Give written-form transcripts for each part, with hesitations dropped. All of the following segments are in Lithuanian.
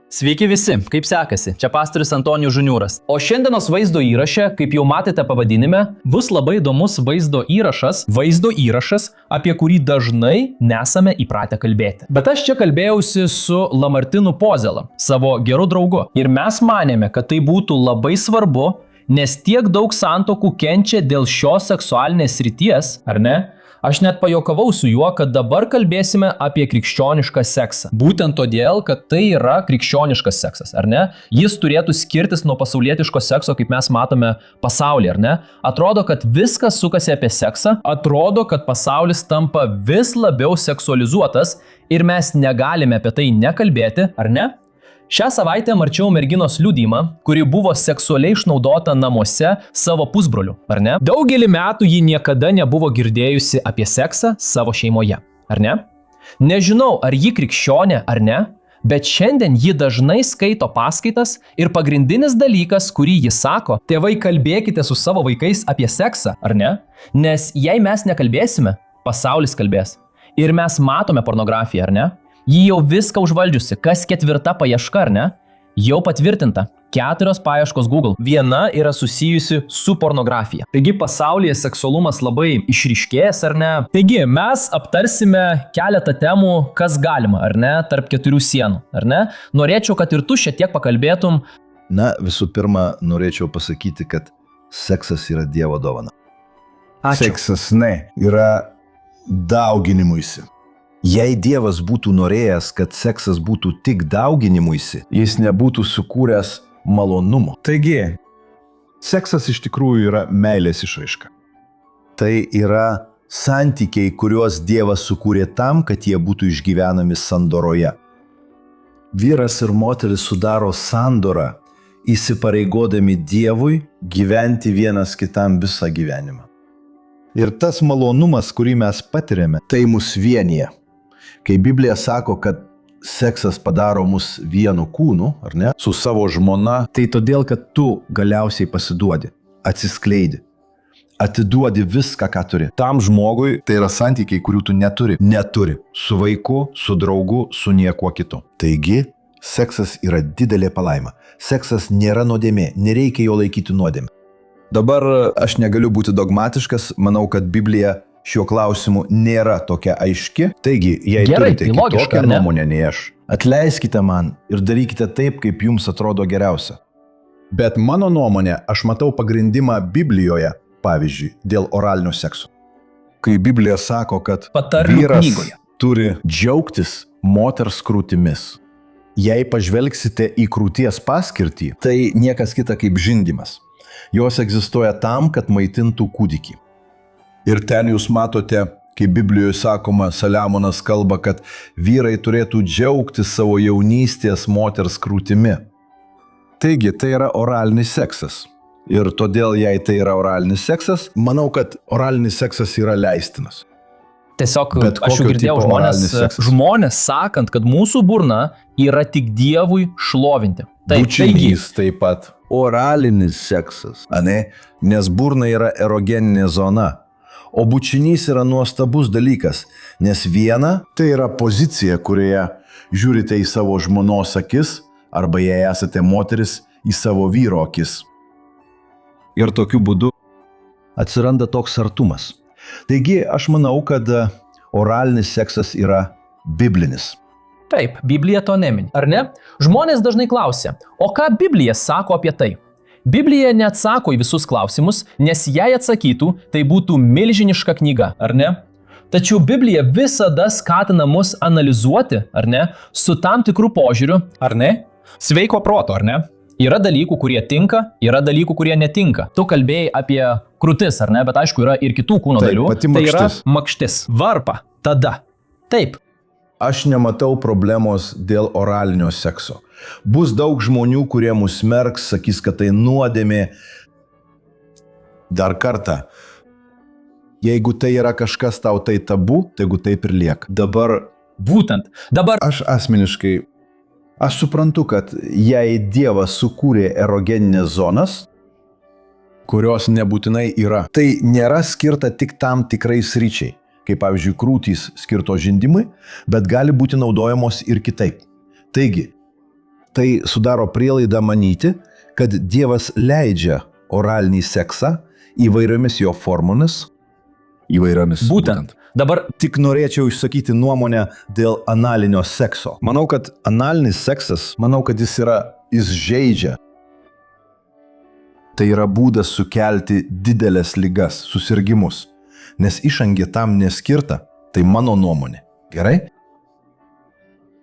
Sveiki visi, kaip sekasi? Čia pastorius Antonijus Žuniūras. O šiandienos vaizdo įraše, kaip jau matėte pavadinime, bus labai įdomus vaizdo įrašas, apie kurį dažnai nesame įpratę kalbėti. Bet aš čia kalbėjausi su Lamartinu Pozela, savo geru draugu. Ir mes manėme, kad tai būtų labai svarbu, nes tiek daug santuokų kenčia dėl šios seksualinės srities, ar ne? Aš net pajuokavau su juo, kad dabar kalbėsime apie krikščionišką seksą. Būtent todėl, kad tai yra krikščioniškas seksas, ar ne? Jis turėtų skirtis nuo pasaulietiško sekso, kaip mes matome pasaulyje, ar ne? Atrodo, kad viskas sukasi apie seksą, atrodo, kad pasaulis tampa vis labiau seksualizuotas ir mes negalime apie tai nekalbėti, ar ne? Šią savaitę marčiau merginos liudijimą, kuri buvo seksualiai išnaudota namuose savo pusbrolių, ar ne? Daugelį metų ji niekada nebuvo girdėjusi apie seksą savo šeimoje, ar ne? Nežinau, ar ji krikščionė ar ne, bet šiandien ji dažnai skaito paskaitas ir pagrindinis dalykas, kurį ji sako, tėvai, kalbėkite su savo vaikais apie seksą, ar ne? Nes jei mes nekalbėsime, pasaulis kalbės. Ir mes matome pornografiją, ar ne? Ji jau viską užvaldžiusi, kas ketvirta paieška, ar ne? Jau patvirtinta. 4 paieškos Google. Viena yra susijusi su pornografija. Taigi pasaulyje seksualumas labai išryškėjęs, ar ne? Taigi mes aptarsime keletą temų, kas galima, ar ne, tarp 4 sienų, ar ne? Norėčiau, kad ir tu šiek tiek pakalbėtum. Na, visų pirma, norėčiau pasakyti, kad seksas yra Dievo dovana. Ačiū. Seksas yra dauginimuisi. Jei Dievas būtų norėjęs, kad seksas būtų tik dauginimuisi, jis nebūtų sukūręs malonumo. Taigi, seksas iš tikrųjų yra meilės išraiška. Tai yra santykiai, kuriuos Dievas sukūrė tam, kad jie būtų išgyvenami sandoroje. Vyras ir moteris sudaro sandorą, įsipareigodami Dievui gyventi vienas kitam visą gyvenimą. Ir tas malonumas, kurį mes patiriame, tai mus vienyje. Kai Biblija sako, kad seksas padaro mus vienu kūnu, ar ne, su savo žmona, tai todėl, kad tu galiausiai pasiduodi, atsiskleidi, atiduodi viską, ką turi. Tam žmogui tai yra santykiai, kurių tu neturi. Su vaiku, su draugu, su niekuo kitu. Taigi, seksas yra didelė palaima. Seksas nėra nuodėmė, nereikia jo laikyti nuodėmė. Dabar aš negaliu būti dogmatiškas, manau, kad Biblija šiuo klausimu nėra tokia aiški. Taigi, jei turite kitokią nuomonę nei aš, atleiskite man ir darykite taip, kaip jums atrodo geriausia. Bet mano nuomonė, aš matau pagrindimą Biblijoje, pavyzdžiui, dėl oralinio sekso. Kai Biblija sako, kad vyras turi džiaugtis moters krūtimis. Jei pažvelgsite į krūties paskirtį, tai niekas kita kaip žindymas. Jos egzistuoja tam, kad maitintų kūdikį. Ir ten jūs matote, kaip Biblijoje sakoma, Saliamonas kalba, kad vyrai turėtų džiaugtis savo jaunystės moters krūtimi. Taigi, tai yra oralinis seksas. Ir todėl, jei tai yra oralinis seksas, manau, kad oralinis seksas yra leistinas. Tiesiog aš jau girdėjau žmonės sakant, kad mūsų burna yra tik Dievui šlovinti. Bučinys taip pat. Oralinis seksas, nes burna yra erogeninė zona. O bučinys yra nuostabus dalykas, nes viena tai yra pozicija, kurioje žiūrite į savo žmonos akis, arba jei esate moteris, į savo vyro akis. Ir tokiu būdu atsiranda toks artumas. Taigi, aš manau, kad oralinis seksas yra biblinis. Taip, Biblija to nemini, ar ne? Žmonės dažnai klausia, o ką Biblija sako apie tai? Biblija neatsako į visus klausimus, nes jei atsakytų, tai būtų milžiniška knyga, ar ne? Tačiau Biblija visada skatina mus analizuoti, ar ne, su tam tikrų požiūrių, ar ne? Sveiko proto, ar ne? Yra dalykų, kurie tinka, yra dalykų, kurie netinka. Tu kalbėjai apie krūtis, ar ne, bet aišku, yra ir kitų kūno dalių. Tai yra makštis, varpa, tada. Taip. Aš nematau problemos dėl oralinio sekso. Bus daug žmonių, kurie mus smerks, sakys, kad tai nuodėmė. Dar kartą, jeigu tai yra kažkas tau tai tabu, tegu taip ir lieka. Dabar aš asmeniškai, aš suprantu, kad jei Dievas sukūrė erogeninės zonas, kurios nebūtinai yra, tai nėra skirta tik tam tikrai sričiai, kaip pavyzdžiui krūtys skirtos žindymui, bet gali būti naudojamos ir kitaip. Taigi, Tai sudaro prielaidą manyti, kad Dievas leidžia oralinį seksą įvairiomis jo formomis. Įvairiomis. Būtent. Dabar Tik norėčiau išsakyti nuomonę dėl analinio sekso. Manau, kad analinis seksas, jis žeidžia. Tai yra būdas sukelti didelės ligas, susirgimus, nes išangė tam neskirta. Tai mano nuomonė. Gerai?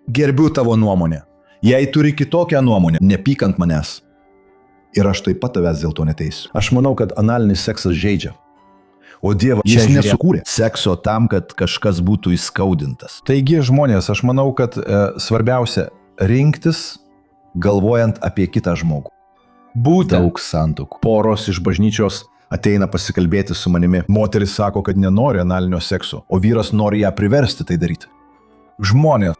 Gerbiu tavo nuomonę. Jei turi kitokią nuomonę, nepyk ant manęs. Ir aš taip pat tavęs dėl to neteisiu. Aš manau, kad analinis seksas žeidžia. O Dievas jis nesukūrė sekso tam, kad kažkas būtų įskaudintas. Taigi, žmonės, aš manau, kad svarbiausia rinktis, galvojant apie kitą žmogų. būtent. Daug santuokų. Poros iš bažnyčios ateina pasikalbėti su manimi. Moteris sako, kad nenori analinio sekso, o vyras nori ją priversti tai daryti. Žmonės.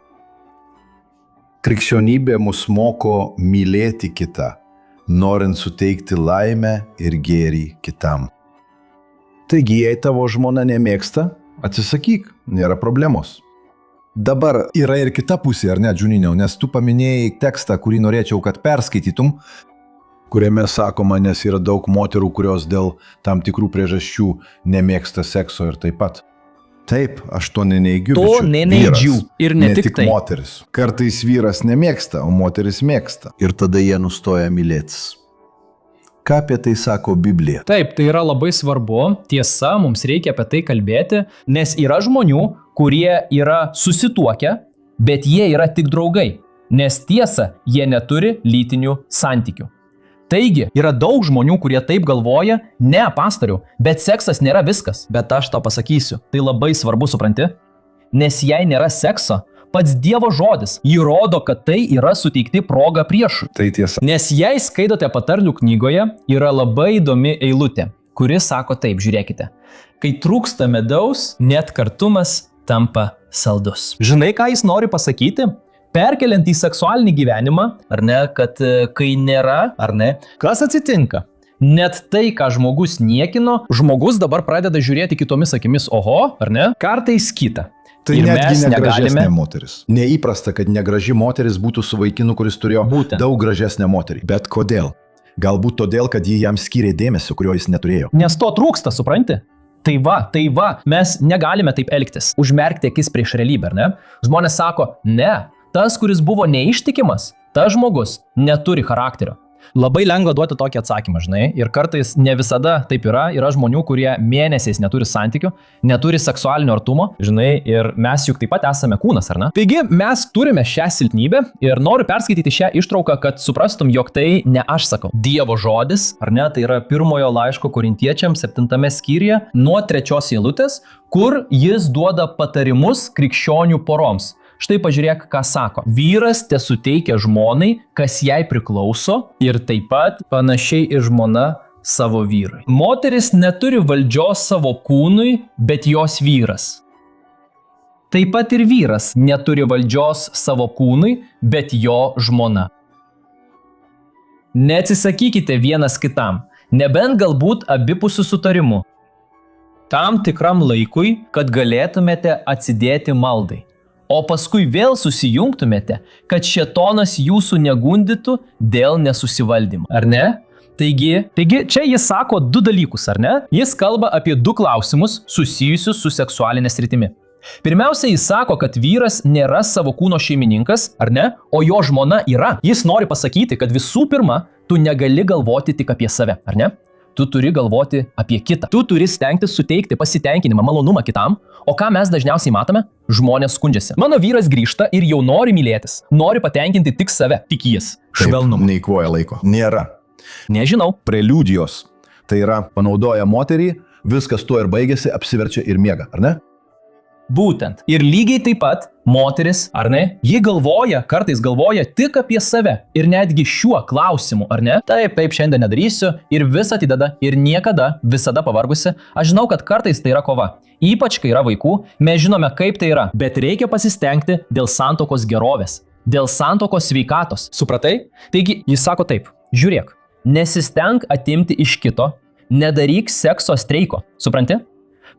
Krikščionybė mus moko mylėti kitą, norint suteikti laimę ir gėrį kitam. Taigi, jei tavo žmona nemėgsta, atsisakyk, nėra problemos. Dabar yra ir kita pusė, ar ne, Džuninio, nes tu paminėjai tekstą, kurį norėčiau, kad perskaitytum, kuriame sakoma, nes yra daug moterų, kurios dėl tam tikrų priežasčių nemėgsta sekso ir taip pat. Taip, aš to neneigiu. To neneidžiu. Ir ne tik tai. Moteris. Kartais vyras nemėgsta, o moteris mėgsta. Ir tada jie nustoja mylėtis. Ką apie tai sako Biblija? Taip, tai yra labai svarbu. Tiesa, mums reikia apie tai kalbėti, nes yra žmonių, kurie yra susituokę, bet jie yra tik draugai. Nes tiesa, jie neturi lytinių santykių. Taigi, yra daug žmonių, kurie taip galvoja, ne, pastoriau, bet seksas nėra viskas. Bet aš tau pasakysiu, tai labai svarbu, supranti? Nes jei nėra sekso, pats Dievo žodis įrodo, kad tai yra suteikti proga priešui. Tai tiesa. Nes jei skaitote patarlių knygoje, yra labai įdomi eilutė, kuri sako taip, žiūrėkite. Kai trūksta medaus, net kartumas tampa saldus. Žinai, ką jis nori pasakyti? Perkeliant į seksualinį gyvenimą, ar ne, kad kai nėra, ar ne, kas atsitinka? Net tai, ką žmogus niekino, žmogus dabar pradeda žiūrėti kitomis akimis, oho, ar ne, kartais kita. Tai ir netgi negražesnė moteris. Neįprasta, kad negraži moteris būtų su vaikinu, kuris turėjo daug gražesnę moterį. Bet kodėl? Galbūt todėl, kad jį jam skyrė dėmesio, kurio jis neturėjo. Nes to trūksta, supranti? Tai va, mes negalime taip elgtis. Užmerkti akis prieš realybę, ar ne? Žmonės sako, ne, tas, kuris buvo neištikimas, tas žmogus neturi charakterio. Labai lengva duoti tokį atsakymą, žinai, ir kartais ne visada taip yra. Yra žmonių, kurie mėnesiais neturi santykių, neturi seksualinio artumo, žinai, ir mes juk taip pat esame kūnas, ar ne? Taigi mes turime šią silpnybę ir noriu perskaityti šią ištrauką, kad suprastum, jog tai ne aš sakau. Dievo žodis, ar ne, tai yra pirmojo laiško Korintiečiams 7 skyriuje nuo 3 eilutės, kur jis duoda patarimus krikščionių poroms. Štai pažiūrėk, ką sako. Vyras tesuteikia žmonai, kas jai priklauso, ir taip pat panašiai ir žmona savo vyrui. Moteris neturi valdžios savo kūnui, bet jos vyras. Taip pat ir vyras neturi valdžios savo kūnui, bet jo žmona. Neatsisakykite vienas kitam, nebent galbūt abipusiu sutarimu. Tam tikram laikui, kad galėtumėte atsidėti maldai. O paskui vėl susijungtumėte, kad šėtonas jūsų negundytų dėl nesusivaldymo. Ar ne? Taigi čia jis sako 2 dalykus, ar ne? Jis kalba apie 2 klausimus susijusius su seksualinė sritimi. Pirmiausia, jis sako, kad vyras nėra savo kūno šeimininkas, ar ne? O jo žmona yra. Jis nori pasakyti, kad visų pirma, tu negali galvoti tik apie save, ar ne? Tu turi galvoti apie kitą. Tu turi stengtis suteikti pasitenkinimą, malonumą kitam. O ką mes dažniausiai matome? Žmonės skundžiasi. Mano vyras grįžta ir jau nori mylėtis. Nori patenkinti tik save, tik jis. Švelnumu. Neįkvoja laiko. Nėra. Nežinau. Preliudijos. Tai yra, panaudoja moterį, viskas tuo ir baigėsi, apsiverčia ir miega, ar ne? Būtent. Ir lygiai taip pat moteris, ar ne? Ji kartais galvoja tik apie save. Ir netgi šiuo klausimu, ar ne? Taip, šiandien nedarysiu ir visą atideda ir niekada, visada pavargusi. Aš žinau, kad kartais tai yra kova. Ypač, kai yra vaikų, mes žinome, kaip tai yra. Bet reikia pasistengti dėl santuokos gerovės, dėl santuokos sveikatos. Supratai? Taigi, jis sako taip, žiūrėk, nesisteng atimti iš kito, nedaryk sekso streiko. Supranti?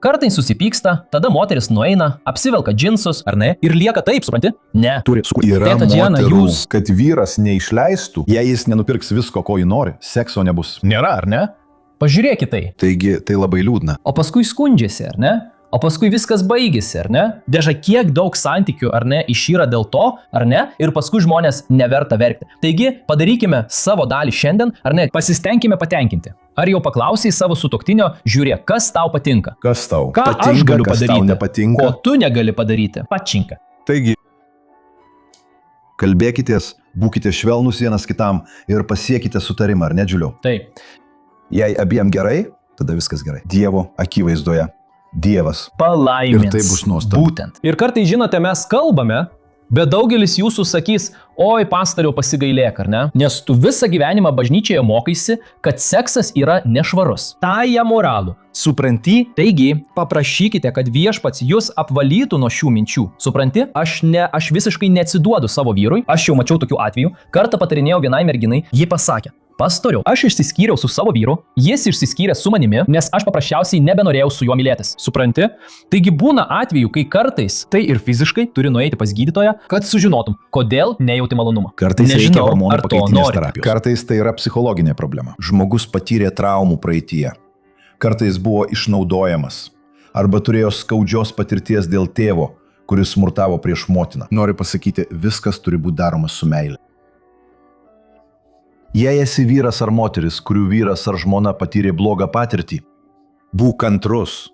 Kartais susipyksta, tada moteris nueina, apsivelka džinsus, ar ne, ir lieka taip, supranti? Ne. Turi sukurti. Yra Tėtą dieną moterų, jūs- kad vyras neišleistų, jei jis nenupirks visko, ko jį nori, sekso nebus. Nėra, ar ne? Pažiūrėkit tai. Taigi tai labai liūdna. O paskui skundžiasi, ar ne? O paskui viskas baigėsi, ar ne? Deža, kiek daug santykių, ar ne, išyra dėl to, ar ne? Ir paskui žmonės neverta verkti. Taigi, padarykime savo dalį šiandien, ar ne? Pasistengkime patenkinti. Ar jau paklausai savo sutuoktinio, žiūrėk, kas tau patinka? Kas tau? Ką aš galiu kas tau padaryti? nepatinka? Ko tu negali padaryti? Pačinka. Taigi, kalbėkitės, būkite švelnus vienas kitam ir pasiekite sutarimą, ar ne, Džiuliau? Taip. Jei abiem gerai, tada viskas gerai. Dievo akivaizdoje. Dievas. Palaimins. Ir tai bus nuostabu. Būtent. Ir kartai, žinote, mes kalbame, bet daugelis jūsų sakys, oi, pastoriau, pasigailėk, ar ne? Nes tu visą gyvenimą bažnyčioje mokaisi, kad seksas yra nešvarus. Tai amoralų. Supranti? Taigi, paprašykite, kad viešpats jūs apvalytų nuo šių minčių. Supranti? Aš visiškai neatsiduodu savo vyrui. Aš jau mačiau tokių atvejų. Kartą patarinėjau vienai merginai, ji pasakė: pastoriau, aš išsiskyriau su savo vyru, jis išsiskyrė su manimi, nes aš paprasčiausiai nebenorėjau su juo mylėtis. Supranti? Taigi būna atvejų, kai kartais tai ir fiziškai turi nueiti pas gydytoją, kad sužinotum, kodėl nejauti malonumą. Kartais reikia Nežinau, hormonų ar to pakaitinės nori. terapijos. Kartais tai yra psichologinė problema. Žmogus patyrė traumų praeityje. Kartais buvo išnaudojamas. Arba turėjo skaudžios patirties dėl tėvo, kuris smurtavo prieš motiną. Noriu pasakyti, viskas turi būti daroma su meile. Jei esi vyras ar moteris, kurių vyras ar žmona patyrė blogą patirtį, būk kantrus,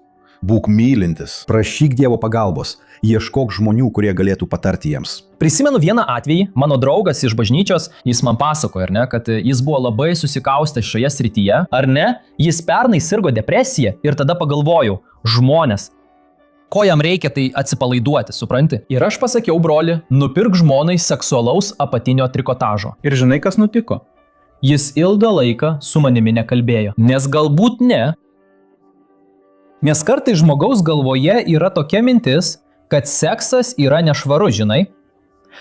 būk mylintis. Prašyk Dievo pagalbos, ieškok žmonių, kurie galėtų patarti jiems. Prisimenu vieną atvejį, mano draugas iš bažnyčios, jis man pasakojo, ar ne, kad jis buvo labai susikaustęs šioje srityje, ar ne, jis pernai sirgo depresija ir tada pagalvojau, žmonės, ko jam reikia, tai atsipalaiduoti, supranti? Ir aš pasakiau, broli, nupirk žmonai seksualaus apatinio trikotažo. Ir žinai, kas nutiko? Jis ilgą laiką su manimi nekalbėjo. Nes galbūt ne. Nes kartais žmogaus galvoje yra tokia mintis, kad seksas yra nešvaru, žinai.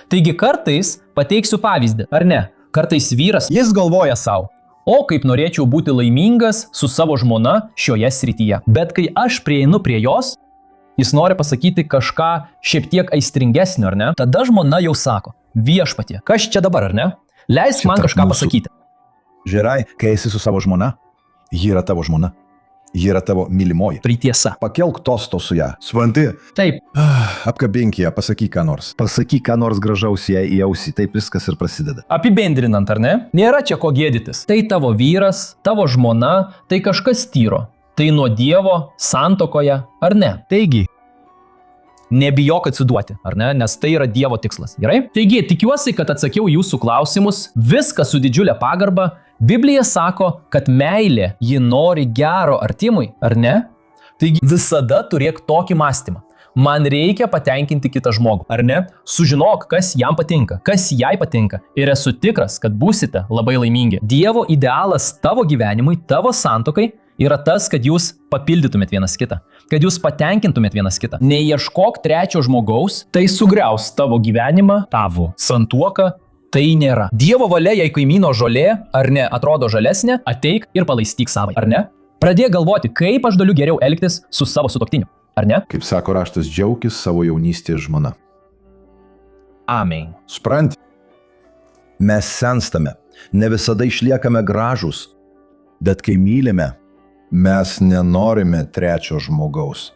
Taigi kartais pateiksiu pavyzdį, ar ne? Kartais vyras, jis galvoja savo, o kaip norėčiau būti laimingas su savo žmona šioje srityje. Bet kai aš prieinu prie jos, jis nori pasakyti kažką šiek tiek aistringesnio, ar ne? Tada žmona jau sako, viešpatie, kas čia dabar, ar ne? Leisk man kažką pasakyti. Žiūrai, kai esi su savo žmona, ji yra tavo žmona. Ji yra tavo mylimoji. Tai tiesa. Pakelk tosto su ją. Supranti? Taip. Apkabink ją, pasakyk ką nors. Pasakyk ką nors gražaus jai į ausį. Taip viskas ir prasideda. Apibendrinant, ar ne? Nėra čia ko gėdytis. Tai tavo vyras, tavo žmona, tai kažkas tyro. Tai nuo Dievo santuokoje, ar ne? Taigi, nebijok atsiduoti, ar ne? Nes tai yra Dievo tikslas. Gerai? Taigi, tikiuosi, kad atsakiau jūsų klausimus. Viską su didžiulė pagarba. Biblija sako, kad meilė ji nori gero artimui, ar ne? Taigi, visada turėk tokį mąstymą. Man reikia patenkinti kitą žmogų, ar ne? Sužinok, kas jam patinka, kas jai patinka. Ir esu tikras, kad būsite labai laimingi. Dievo idealas tavo gyvenimui, tavo santuokai yra tas, kad jūs papildytumėt vienas kitą. Kad jūs patenkintumėt vienas kitą. Neieškok trečio žmogaus, tai sugriaus tavo gyvenimą, tavo santuoką. Tai nėra. Dievo valia, jei kaimyno žolė, ar ne, atrodo žalesnė, ateik ir palaistyk savai, ar ne? Pradėk galvoti, kaip aš galiu geriau elgtis su savo sutuoktiniu, ar ne? Kaip sako raštas, džiaukis savo jaunystės žmona. Amen. Supranti? Mes senstame, ne visada išliekame gražūs, bet kai mylime, mes nenorime trečio žmogaus.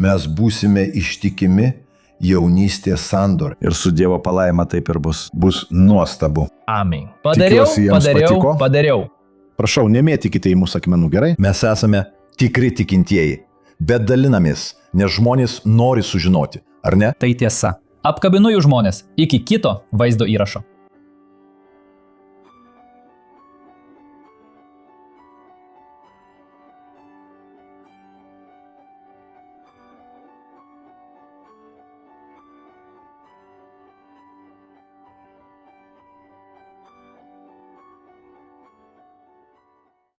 Mes būsime ištikimi jaunystės sandor. Ir su Dievo palaima taip ir bus. Bus nuostabu. Amen. Tikiuosi, jiems patiko. Padariau. Prašau, nemėtykite į mūsų akmenų, gerai? Mes esame tikri tikintieji, bet dalinamės, nes žmonės nori sužinoti, ar ne? Tai tiesa. Apkabinu jų žmonės. Iki kito vaizdo įrašo.